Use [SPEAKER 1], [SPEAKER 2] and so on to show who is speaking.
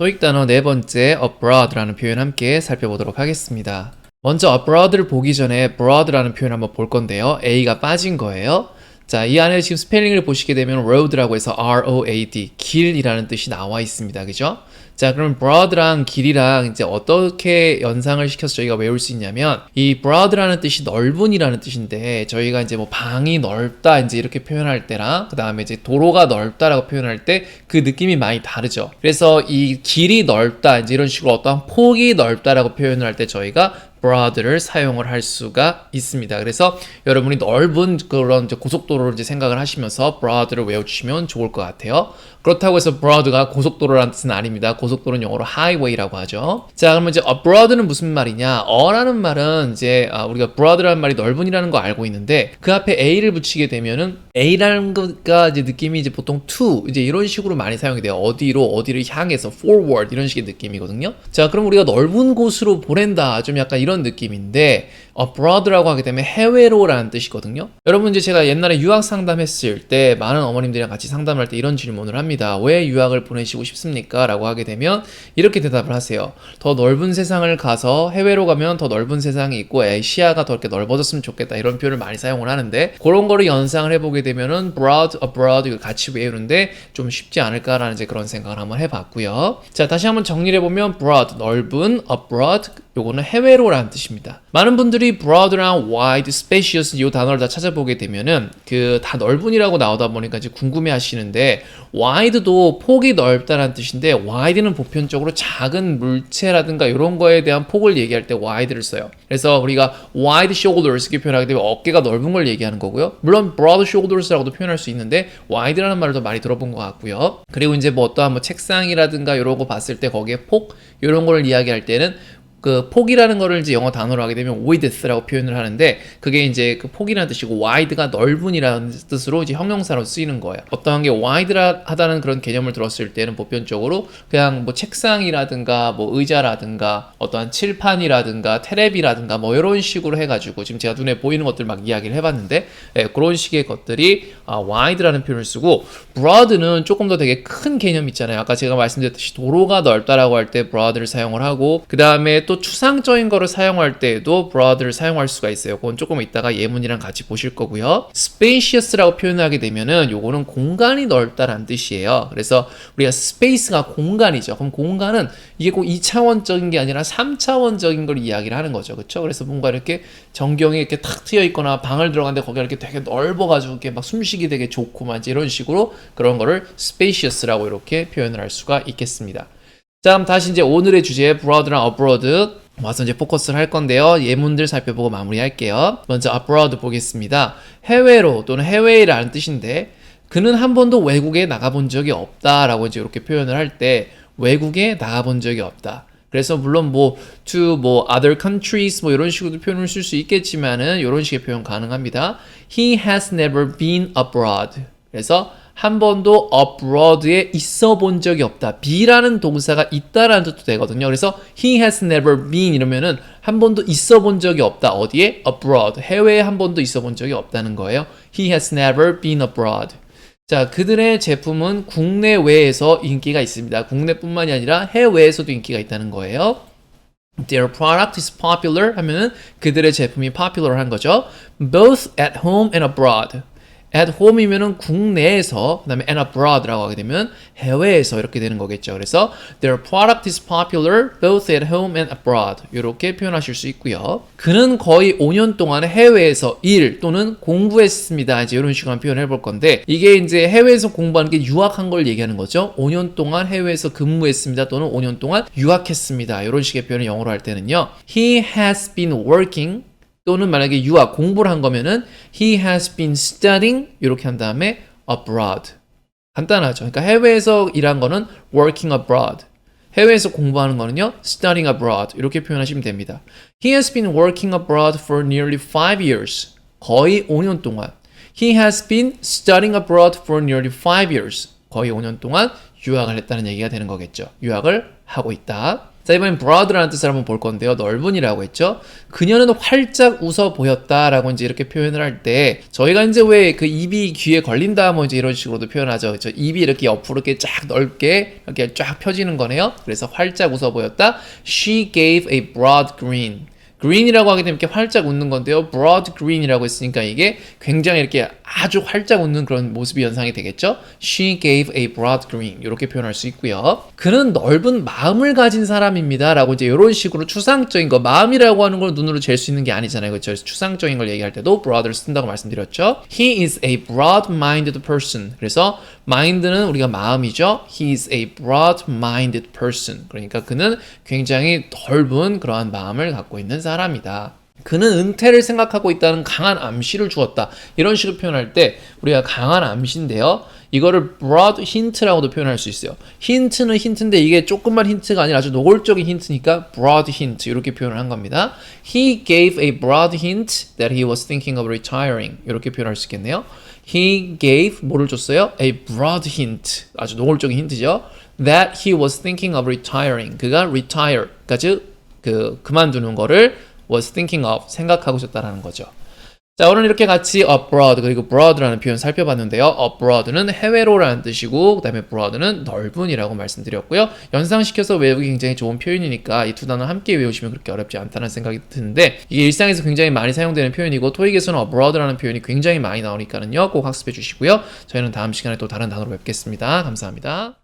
[SPEAKER 1] 토익 단어 네 번째 abroad라는 표현 함께 살펴보도록 하겠습니다. 먼저 abroad를 보기 전에 broad라는 표현 한번 볼 건데요. A가 빠진 거예요. 자, 이 안에 지금 스펠링을 보시게 되면 road라고 해서 R-O-A-D, 길이라는 뜻이 나와 있습니다. 그죠? 자, 그럼 broad랑 길이랑 이제 어떻게 연상을 시켜서 저희가 외울 수 있냐면, 이 broad라는 뜻이 넓은이라는 뜻인데, 저희가 이제 뭐 방이 넓다 이제 이렇게 표현할 때랑, 그 다음에 이제 도로가 넓다라고 표현할 때 그 느낌이 많이 다르죠. 그래서 이 길이 넓다 이제 이런 식으로 어떠한 폭이 넓다라고 표현을 할 때 저희가 broad를 사용을 할 수가 있습니다. 그래서 여러분이 넓은 그런 이제 고속도로를 이제 생각을 하시면서 broad를 외워주시면 좋을 것 같아요. 그렇다고 해서 broad가 고속도로라는 뜻은 아닙니다. 고속도로는 영어로 highway라고 하죠. 자, 그러면 이제 abroad는 무슨 말이냐? 어라는 말은 이제 우리가 broad라는 말이 넓은이라는 거 알고 있는데 그 앞에 a를 붙이게 되면은 a라는 거가 이제 느낌이 이제 보통 to 이제 이런 식으로 많이 사용이 돼요. 어디를 향해서 forward 이런 식의 느낌이거든요. 자, 그럼 우리가 넓은 곳으로 보낸다 좀 약간 이런 느낌인데 abroad라고 하게 되면 해외로라는 뜻이거든요. 여러분 이제 제가 옛날에 유학 상담했을 때 많은 어머님들이랑 같이 상담할 때 이런 질문을 합니다. 왜 유학을 보내시고 싶습니까? 라고 하게 되면 이렇게 대답을 하세요. 더 넓은 세상을 가서 해외로 가면 더 넓은 세상이 있고 시야가 더 이렇게 넓어졌으면 좋겠다 이런 표현을 많이 사용을 하는데 그런 거를 연상을 해보게 되면은 broad, abroad 이걸 같이 외우는데 좀 쉽지 않을까라는 이제 그런 생각을 한번 해봤고요. 자, 다시 한번 정리를 해보면 broad 넓은, abroad 요거는 해외로라는 뜻입니다. 많은 분들이 broad랑 wide, spacious 이 단어를 다 찾아보게 되면은 그 다 넓은이라고 나오다 보니까 이제 궁금해 하시는데 wide도 폭이 넓다라는 뜻인데 wide는 보편적으로 작은 물체라든가 이런 거에 대한 폭을 얘기할 때 wide를 써요. 그래서 우리가 wide shoulders 이렇게 표현하게 되면 어깨가 넓은 걸 얘기하는 거고요. 물론 broad shoulders라고도 표현할 수 있는데 wide라는 말을 더 많이 들어본 것 같고요. 그리고 이제 뭐 어떠한 뭐 책상이라든가 이런 거 봤을 때 거기에 폭 이런 거를 이야기할 때는 그 폭이라는 거를 이제 영어 단어로 하게 되면 width라고 표현을 하는데 그게 이제 그 폭이라는 뜻이고 wide가 넓은이라는 뜻으로 이제 형용사로 쓰이는 거예요. 어떠한 게 wide하다는 그런 개념을 들었을 때는 보편적으로 그냥 뭐 책상이라든가 뭐 의자라든가 어떠한 칠판이라든가 테레비라든가 뭐 이런 식으로 해가지고 지금 제가 눈에 보이는 것들 막 이야기를 해봤는데 그런 식의 것들이 wide라는 표현을 쓰고 broad는 조금 더 되게 큰 개념 있잖아요. 아까 제가 말씀드렸듯이 도로가 넓다라고 할 때 broad를 사용을 하고 그 다음에 또 추상적인 거를 사용할 때에도 broad를 사용할 수가 있어요. 그건 조금 이따가 예문이랑 같이 보실 거고요. spacious라고 표현하게 되면은 요거는 공간이 넓다라는 뜻이에요. 그래서 우리가 space가 공간이죠. 그럼 공간은 이게 꼭 2차원적인 게 아니라 3차원적인 걸 이야기를 하는 거죠. 그렇죠? 그래서 뭔가 이렇게 전경이 이렇게 탁 트여 있거나 방을 들어갔는데 거기가 이렇게 되게 넓어가지고 이렇게 막 숨쉬기 되게 좋고 막 이런 식으로 그런 거를 spacious라고 이렇게 표현을 할 수가 있겠습니다. 자, 그럼 다시 이제 오늘의 주제 broad랑 abroad 와서 이제 포커스를 할 건데요. 예문들 살펴보고 마무리할게요. 먼저 abroad 보겠습니다. 해외로 또는 해외라는 뜻인데 그는 한 번도 외국에 나가본 적이 없다라고 이제 이렇게 표현을 할 때 외국에 나가본 적이 없다. 그래서 물론 뭐 to 뭐 other countries 뭐 이런 식으로 표현을 쓸 수 있겠지만은 이런 식의 표현 가능합니다. He has never been abroad. 그래서 한 번도 abroad에 있어 본 적이 없다. be라는 동사가 있다라는 뜻도 되거든요. 그래서 he has never been 이러면은 한 번도 있어 본 적이 없다. 어디에? abroad. 해외에 한 번도 있어 본 적이 없다는 거예요. He has never been abroad. 자, 그들의 제품은 국내외에서 인기가 있습니다. 국내뿐만이 아니라 해외에서도 인기가 있다는 거예요. Their product is popular 하면은 그들의 제품이 popular한 거죠. Both at home and abroad. At home이면은 국내에서, 그 다음에 and abroad라고 하게 되면 해외에서 이렇게 되는 거겠죠. 그래서 their product is popular both at home and abroad 이렇게 표현하실 수 있고요. 그는 거의 5년 동안 해외에서 일 또는 공부했습니다. 이제 이런 식으로 표현을 해볼 건데 이게 이제 해외에서 공부하는 게 유학한 걸 얘기하는 거죠. 5년 동안 해외에서 근무했습니다. 또는 5년 동안 유학했습니다. 이런 식의 표현을 영어로 할 때는요. He has been working 또는 만약에 유학, 공부를 한 거면은 he has been studying 이렇게 한 다음에 abroad. 간단하죠. 그러니까 해외에서 일한 거는 working abroad. 해외에서 공부하는 거는요 studying abroad 이렇게 표현하시면 됩니다. He has been working abroad for nearly 5 years. 거의 5년 동안. He has been studying abroad for nearly 5 years. 거의 5년 동안 유학을 했다는 얘기가 되는 거겠죠. 유학을 하고 있다. 자, 이번엔 broad라는 뜻을 한번 볼 건데요. 넓은이라고 했죠. 그녀는 활짝 웃어 보였다라고 이제 이렇게 표현을 할 때 저희가 이제 왜 그 입이 귀에 걸린다 뭐 이제 이런 식으로도 표현하죠. 그렇죠? 입이 이렇게 옆으로 이렇게 쫙 넓게 이렇게 쫙 펴지는 거네요. 그래서 활짝 웃어 보였다. She gave a broad grin. green이라고 하게 되면 이렇게 활짝 웃는 건데요. broad green이라고 했으니까 이게 굉장히 이렇게 아주 활짝 웃는 그런 모습이 연상이 되겠죠. She gave a broad grin 이렇게 표현할 수 있고요. 그는 넓은 마음을 가진 사람입니다 라고 이제 이런 식으로 추상적인 거, 마음이라고 하는 걸 눈으로 잴 수 있는 게 아니잖아요. 그렇죠? 추상적인 걸 얘기할 때도 broad를 쓴다고 말씀드렸죠. He is a broad-minded person. 그래서 mind는 우리가 마음이죠. He is a broad-minded person. 그러니까 그는 굉장히 넓은 그러한 마음을 갖고 있는 사람이다. 그는 은퇴를 생각하고 있다는 강한 암시를 주었다. 이런 식으로 표현할 때 우리가 강한 암시인데요. 이거를 broad hint라고도 표현할 수 있어요. 힌트는 힌트인데 이게 조금만 힌트가 아니라 아주 노골적인 힌트니까 broad hint 이렇게 표현을 한 겁니다. He gave a broad hint that he was thinking of retiring. 이렇게 표현할 수 있겠네요. He gave 뭐를 줬어요? A broad hint. 아주 노골적인 힌트죠. That he was thinking of retiring. 그가 retire까지 그만두는 거를 was thinking of 생각하고 있었다라는 거죠. 자, 오늘 이렇게 같이 abroad 그리고 broad라는 표현 살펴봤는데요. abroad는 해외로라는 뜻이고 그 다음에 broad는 넓은이라고 말씀드렸고요. 연상시켜서 외우기 굉장히 좋은 표현이니까 이 두 단어 함께 외우시면 그렇게 어렵지 않다는 생각이 드는데 이게 일상에서 굉장히 많이 사용되는 표현이고 토익에서는 abroad라는 표현이 굉장히 많이 나오니까는요. 꼭 학습해 주시고요. 저희는 다음 시간에 또 다른 단어로 뵙겠습니다. 감사합니다.